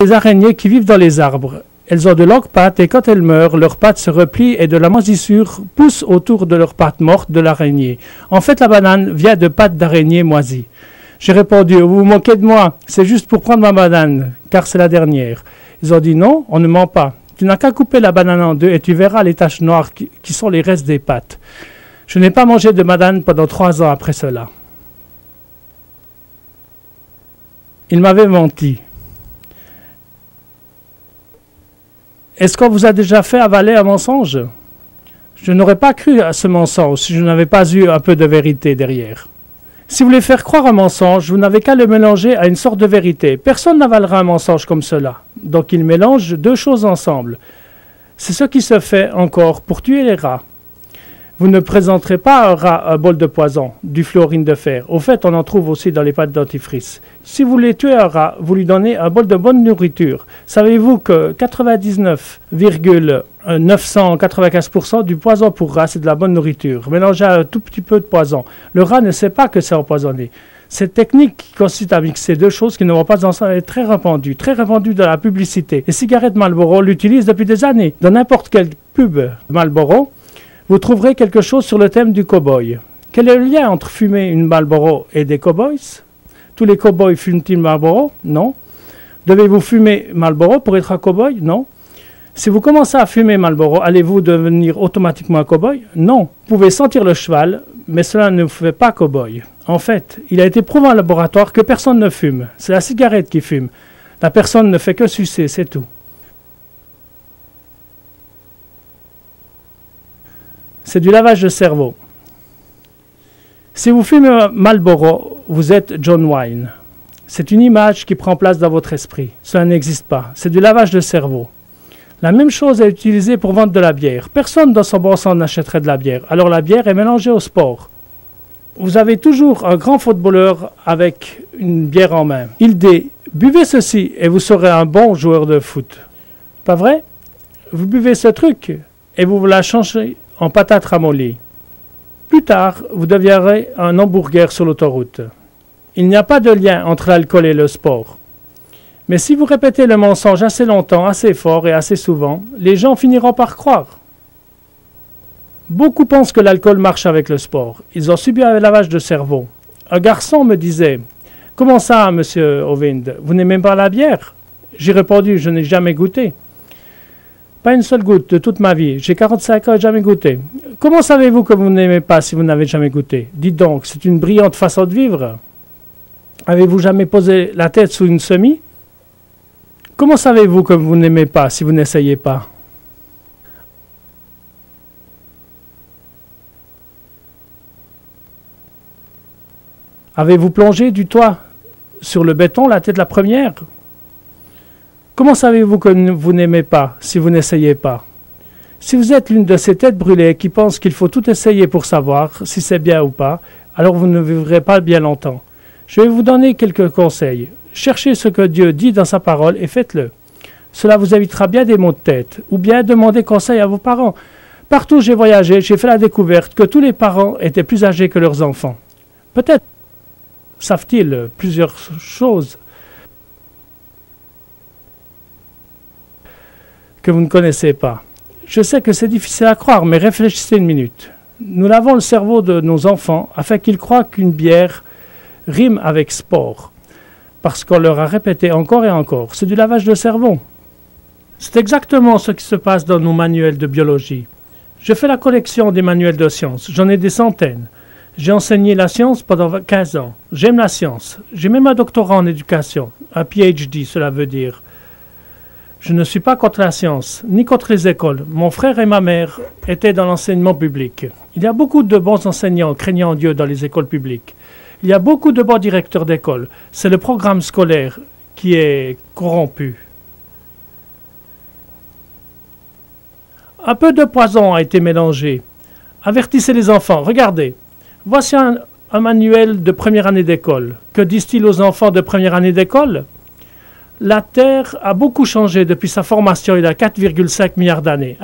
des araignées qui vivent dans les arbres. Elles ont de longues pattes et quand elles meurent, leurs pattes se replient et de la moisissure pousse autour de leurs pattes mortes de l'araignée. En fait, la banane vient de pattes d'araignée moisies. J'ai répondu, vous vous moquez de moi, c'est juste pour prendre ma banane, car c'est la dernière. Ils ont dit, non, on ne ment pas. Tu n'as qu'à couper la banane en deux et tu verras les taches noires qui sont les restes des pattes. Je n'ai pas mangé de banane pendant 3 ans après cela. Il m'avait menti. Est-ce qu'on vous a déjà fait avaler un mensonge? Je n'aurais pas cru à ce mensonge si je n'avais pas eu un peu de vérité derrière. Si vous voulez faire croire un mensonge, vous n'avez qu'à le mélanger à une sorte de vérité. Personne n'avalera un mensonge comme cela. Donc il mélange deux choses ensemble. C'est ce qui se fait encore pour tuer les rats. Vous ne présenterez pas à un rat un bol de poison, du fluorine de fer. Au fait, on en trouve aussi dans les pâtes dentifrice. Si vous voulez tuer un rat, vous lui donnez un bol de bonne nourriture. Savez-vous que 99,995% du poison pour rat, c'est de la bonne nourriture, mélangé à un tout petit peu de poison. Le rat ne sait pas que c'est empoisonné. Cette technique qui consiste à mixer deux choses qui ne vont pas ensemble est très répandue dans la publicité. Les cigarettes Marlboro l'utilisent depuis des années. Dans n'importe quelle pub Marlboro, vous trouverez quelque chose sur le thème du cow-boy. Quel est le lien entre fumer une Marlboro et des cow-boys? Tous les cow-boys fument-ils Marlboro? Non. Devez-vous fumer Marlboro pour être un cow-boy? Non. Si vous commencez à fumer Marlboro, allez-vous devenir automatiquement un cow-boy? Non. Vous pouvez sentir le cheval, mais cela ne vous fait pas cow-boy. En fait, il a été prouvé en laboratoire que personne ne fume. C'est la cigarette qui fume. La personne ne fait que sucer, c'est tout. C'est du lavage de cerveau. Si vous fumez Marlboro, vous êtes John Wayne. C'est une image qui prend place dans votre esprit. Cela n'existe pas. C'est du lavage de cerveau. La même chose est utilisée pour vendre de la bière. Personne dans son bon sens n'achèterait de la bière. Alors la bière est mélangée au sport. Vous avez toujours un grand footballeur avec une bière en main. Il dit, buvez ceci et vous serez un bon joueur de foot. Pas vrai? Vous buvez ce truc et vous la changez en patates ramollies. Plus tard, vous deviendrez un hamburger sur l'autoroute. Il n'y a pas de lien entre l'alcool et le sport. Mais si vous répétez le mensonge assez longtemps, assez fort et assez souvent, les gens finiront par croire. Beaucoup pensent que l'alcool marche avec le sport. Ils ont subi un lavage de cerveau. Un garçon me disait, « Comment ça, monsieur Ovind, vous n'aimez pas la bière ?» J'ai répondu, « Je n'ai jamais goûté. » Pas une seule goutte de toute ma vie. J'ai 45 ans et jamais goûté. Comment savez-vous que vous n'aimez pas si vous n'avez jamais goûté? Dites donc, c'est une brillante façon de vivre. Avez-vous jamais posé la tête sous une semis? Comment savez-vous que vous n'aimez pas si vous n'essayez pas? Avez-vous plongé du toit sur le béton la tête la première? Comment savez-vous que vous n'aimez pas si vous n'essayez pas? Si vous êtes l'une de ces têtes brûlées qui pensent qu'il faut tout essayer pour savoir si c'est bien ou pas, alors vous ne vivrez pas bien longtemps. Je vais vous donner quelques conseils. Cherchez ce que Dieu dit dans sa parole et faites-le. Cela vous évitera bien des maux de tête, ou bien demandez conseil à vos parents. Partout où j'ai voyagé, j'ai fait la découverte que tous les parents étaient plus âgés que leurs enfants. Peut-être savent-ils plusieurs choses que vous ne connaissez pas. Je sais que c'est difficile à croire, mais réfléchissez une minute. Nous lavons le cerveau de nos enfants afin qu'ils croient qu'une bière rime avec sport, parce qu'on leur a répété encore et encore. C'est du lavage de cerveau. C'est exactement ce qui se passe dans nos manuels de biologie. Je fais la collection des manuels de sciences. J'en ai des centaines. J'ai enseigné la science pendant 15 ans. J'aime la science. J'ai même un doctorat en éducation. Un PhD, cela veut dire. Je ne suis pas contre la science, ni contre les écoles. Mon frère et ma mère étaient dans l'enseignement public. Il y a beaucoup de bons enseignants craignant Dieu dans les écoles publiques. Il y a beaucoup de bons directeurs d'école. C'est le programme scolaire qui est corrompu. Un peu de poison a été mélangé. Avertissez les enfants. Regardez, voici un manuel de première année d'école. Que disent-ils aux enfants de première année d'école? La Terre a beaucoup changé depuis sa formation il y a 4,5 milliards d'années.